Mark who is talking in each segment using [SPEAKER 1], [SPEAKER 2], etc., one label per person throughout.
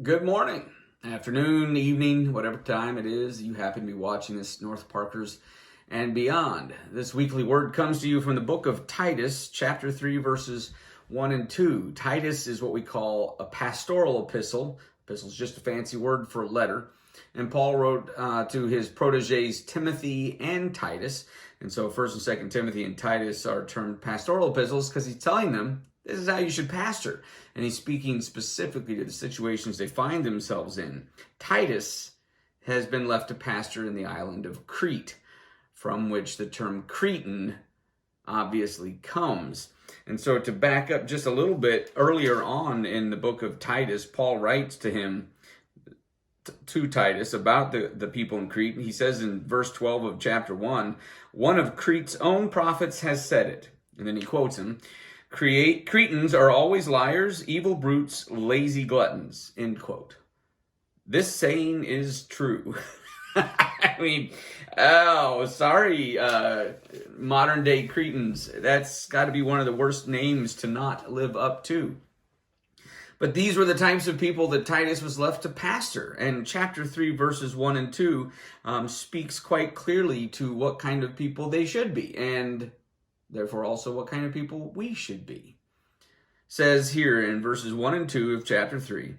[SPEAKER 1] Good morning, afternoon, evening, whatever time it is you happen to be watching this, North Parkers and beyond. This weekly word comes to you from the book of Titus, chapter 3, verses 1 and 2. Titus is what we call a pastoral epistle. Epistle is just a fancy word for letter. And Paul wrote to his proteges Timothy and Titus. And so 1st and 2nd Timothy and Titus are termed pastoral epistles because he's telling them this is how you should pastor. And he's speaking specifically to the situations they find themselves in. Titus has been left to pastor in the island of Crete, from which the term Cretan obviously comes. And so to back up just a little bit, earlier on in the book of Titus, Paul writes to him, to Titus, about the people in Crete. And he says in verse 12 of chapter 1, one of Crete's own prophets has said it. And then he quotes him, Cretans are always liars, evil brutes, lazy gluttons, end quote. This saying is true. I mean, oh, sorry, modern day Cretans. That's got to be one of the worst names to not live up to. But these were the types of people that Titus was left to pastor. And chapter 3, verses 1 and 2 speaks quite clearly to what kind of people they should be, and therefore also what kind of people we should be. It says here in verses 1 and 2 of chapter 3,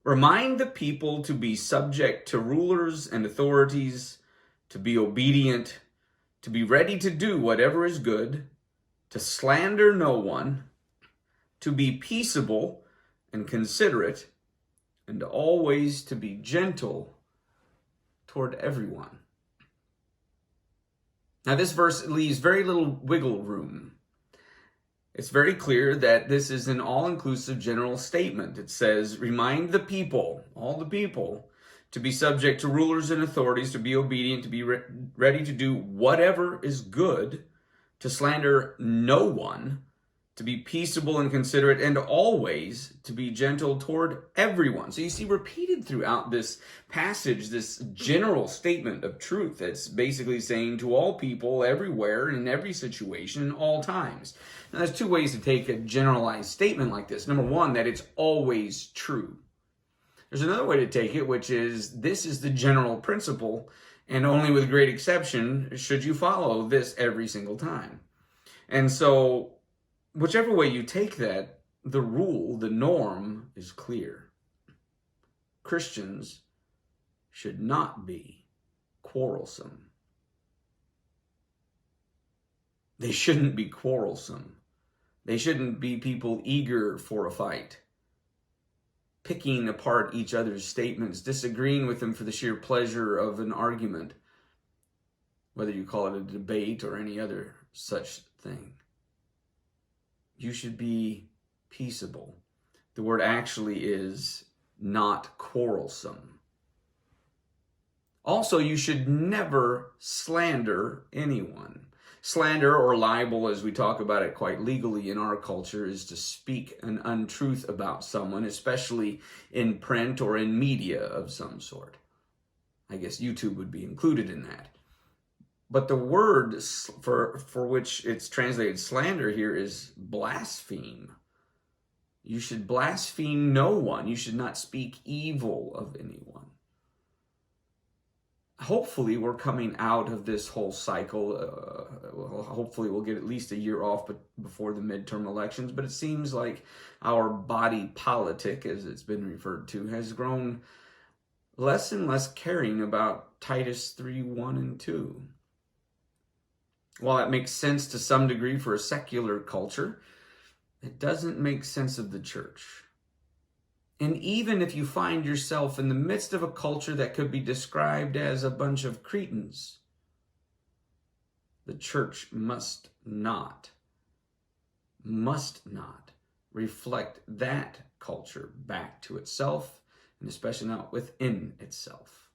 [SPEAKER 1] remind the people to be subject to rulers and authorities, to be obedient, to be ready to do whatever is good, to slander no one, to be peaceable and considerate, and always to be gentle toward everyone. Now, this verse leaves very little wiggle room. It's very clear that this is an all-inclusive general statement. It says, remind the people, all the people, to be subject to rulers and authorities, to be obedient, to be ready to do whatever is good, to slander no one, to be peaceable and considerate, and always to be gentle toward everyone. So you see repeated throughout this passage, this general statement of truth that's basically saying to all people, everywhere, in every situation, in all times. Now there's two ways to take a generalized statement like this. Number one, that it's always true. There's another way to take it, which is this is the general principle, and only with great exception should you follow this every single time. And so whichever way you take that, the rule, the norm is clear. Christians should not be quarrelsome. They shouldn't be quarrelsome. They shouldn't be people eager for a fight, picking apart each other's statements, disagreeing with them for the sheer pleasure of an argument, whether you call it a debate or any other such thing. You should be peaceable. The word actually is not quarrelsome. Also, you should never slander anyone. Slander, or libel, as we talk about it quite legally in our culture, is to speak an untruth about someone, especially in print or in media of some sort. I guess YouTube would be included in that. But the word for which it's translated slander here is blaspheme. You should blaspheme no one. You should not speak evil of anyone. Hopefully we're coming out of this whole cycle. Hopefully we'll get at least a year off before the midterm elections. But it seems like our body politic, as it's been referred to, has grown less and less caring about Titus 3, 1 and 2. While that makes sense to some degree for a secular culture, it doesn't make sense of the church. And even if you find yourself in the midst of a culture that could be described as a bunch of Cretans, the church must not reflect that culture back to itself, and especially not within itself.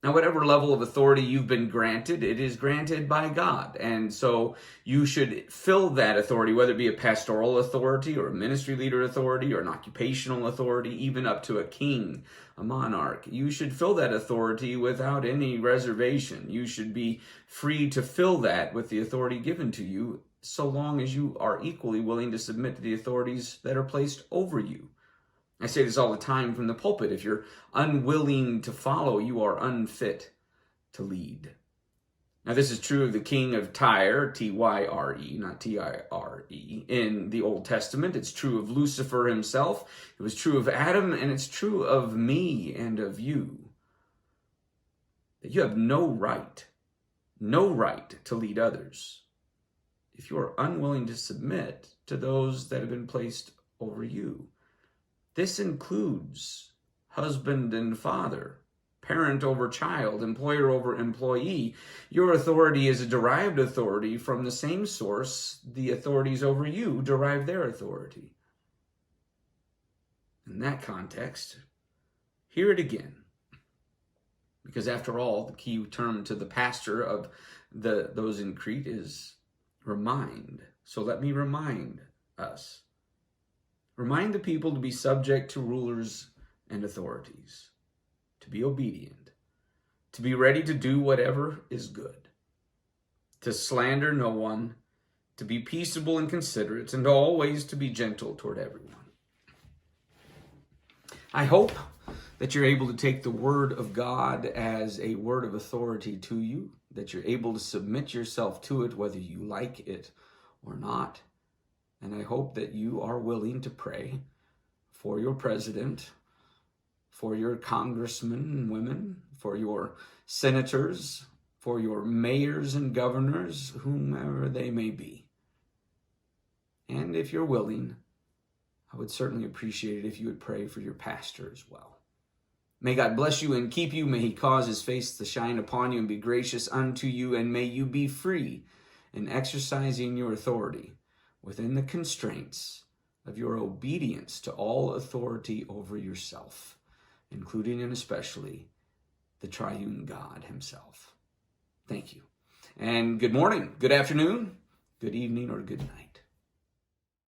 [SPEAKER 1] Now, whatever level of authority you've been granted, it is granted by God. And so you should fill that authority, whether it be a pastoral authority or a ministry leader authority or an occupational authority, even up to a king, a monarch. You should fill that authority without any reservation. You should be free to fill that with the authority given to you, so long as you are equally willing to submit to the authorities that are placed over you. I say this all the time from the pulpit. If you're unwilling to follow, you are unfit to lead. Now, this is true of the king of Tyre, Tyre, not Tire, in the Old Testament. It's true of Lucifer himself. It was true of Adam, and it's true of me and of you. That you have no right to lead others if you are unwilling to submit to those that have been placed over you. This includes husband and father, parent over child, employer over employee. Your authority is a derived authority from the same source the authorities over you derive their authority. In that context, hear it again. Because after all, the key term to the pastor of those in Crete is remind. So let me remind us. Remind the people to be subject to rulers and authorities, to be obedient, to be ready to do whatever is good, to slander no one, to be peaceable and considerate, and always to be gentle toward everyone. I hope that you're able to take the word of God as a word of authority to you, that you're able to submit yourself to it whether you like it or not. And I hope that you are willing to pray for your president, for your congressmen and women, for your senators, for your mayors and governors, whomever they may be. And if you're willing, I would certainly appreciate it if you would pray for your pastor as well. May God bless you and keep you. May he cause his face to shine upon you and be gracious unto you. And may you be free in exercising your authority within the constraints of your obedience to all authority over yourself, including and especially the triune God himself. Thank you. And good morning, good afternoon, good evening, or good night.